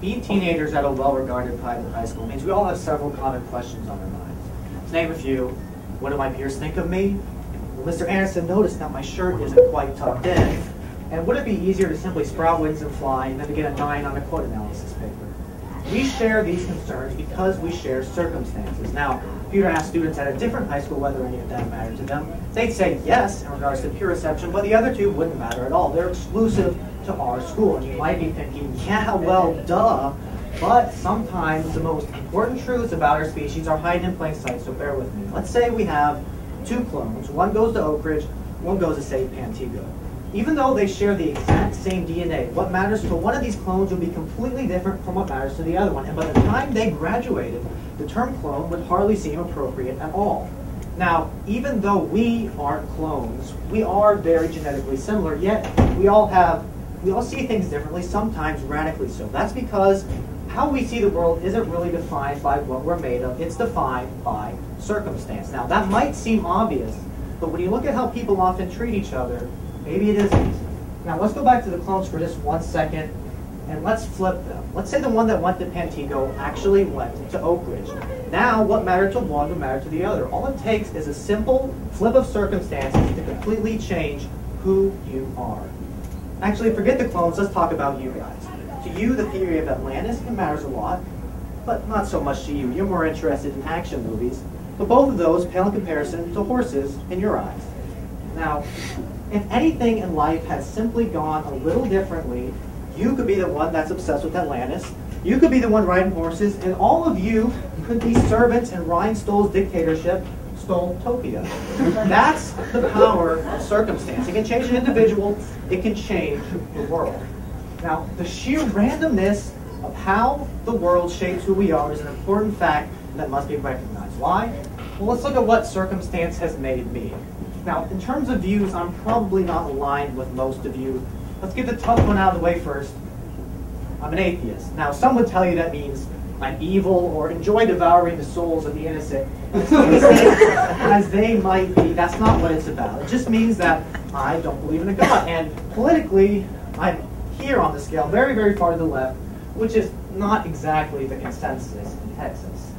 Being teenagers at a well-regarded private high school means we all have several common questions on our minds. To name a few, what do my peers think of me? Will Mr. Anderson notice that my shirt isn't quite tucked in? And would it be easier to simply sprout wings and fly than to get a 9 on a quote analysis paper? We share these concerns because we share circumstances. Now, if you were to ask students at a different high school whether any of that mattered to them, they'd say yes in regards to peer reception, but the other two wouldn't matter at all. They're exclusive to our school. And you might be thinking, yeah, well, duh. But sometimes the most important truths about our species are hidden in plain sight, so bear with me. Let's say we have 2 clones. One goes to Oak Ridge, one goes to, say, Pantego. Even though they share the exact same DNA, what matters to one of these clones will be completely different from what matters to the other one. And by the time they graduated, the term clone would hardly seem appropriate at all. Now, even though we aren't clones, we are very genetically similar, yet we all see things differently, sometimes radically so. That's because how we see the world isn't really defined by what we're made of, it's defined by circumstance. Now, that might seem obvious, but when you look at how people often treat each other, maybe it isn't. Now, let's go back to the clones for just 1 second, and let's flip them. Let's say the one that went to Pantego actually went to Oak Ridge. Now, what mattered to one would matter to the other. All it takes is a simple flip of circumstances to completely change who you are. Actually, forget the clones, let's talk about you guys. To you, the theory of Atlantis, it matters a lot, but not so much to you. You're more interested in action movies, but both of those pale in comparison to horses in your eyes. Now, if anything in life has simply gone a little differently, you could be the one that's obsessed with Atlantis, you could be the one riding horses, and all of you could be servants in Ryan Stoll's dictatorship, Stolltopia. That's the power of circumstance. It can change an individual, it can change the world. Now, the sheer randomness of how the world shapes who we are is an important fact that must be recognized. Why? Well, let's look at what circumstance has made me. Now, in terms of views, I'm probably not aligned with most of you. Let's get the tough one out of the way first. I'm an atheist. Now, some would tell you that means I'm evil or enjoy devouring the souls of the innocent. As they might be, that's not what it's about. It just means that I don't believe in a God. And politically, I'm here on the scale, very, very far to the left, which is not exactly the consensus in Texas.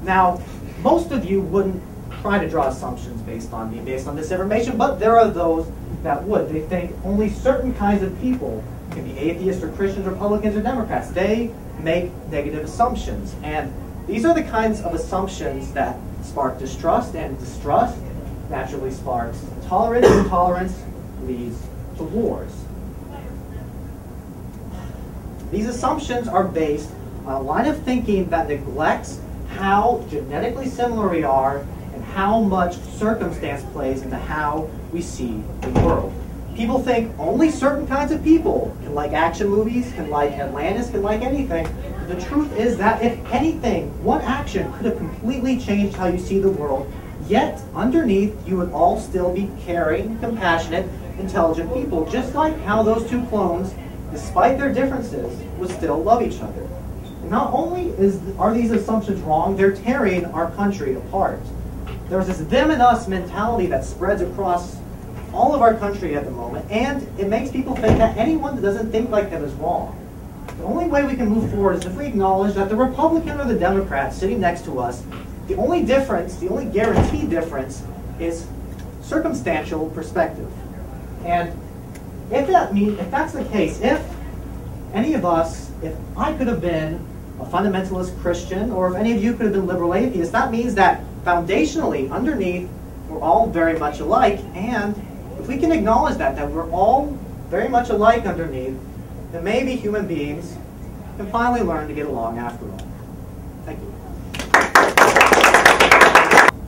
Now, most of you wouldn't try to draw assumptions based on me, based on this information, but there are those that would. They think only certain kinds of people can be atheists or Christians, Republicans or Democrats. They make negative assumptions. And these are the kinds of assumptions that spark distrust, and distrust naturally sparks tolerance, and tolerance leads to wars. These assumptions are based on a line of thinking that neglects how genetically similar we are and how much circumstance plays into how we see the world. People think only certain kinds of people can like action movies, can like Atlantis, can like anything. The truth is that if anything, one action could have completely changed how you see the world, yet underneath you would all still be caring, compassionate, intelligent people, just like how those 2 clones, despite their differences, would still love each other. And not only are these assumptions wrong, they're tearing our country apart. There's this them and us mentality that spreads across all of our country at the moment, and it makes people think that anyone that doesn't think like them is wrong. The only way we can move forward is if we acknowledge that the Republican or the Democrat sitting next to us, the only difference, the only guaranteed difference, is circumstantial perspective. And if that's the case, if any of us, if I could have been a fundamentalist Christian, or if any of you could have been liberal atheists, that means that foundationally, underneath, we're all very much alike, and if we can acknowledge that we're all very much alike underneath, then maybe human beings can finally learn to get along after all. Thank you.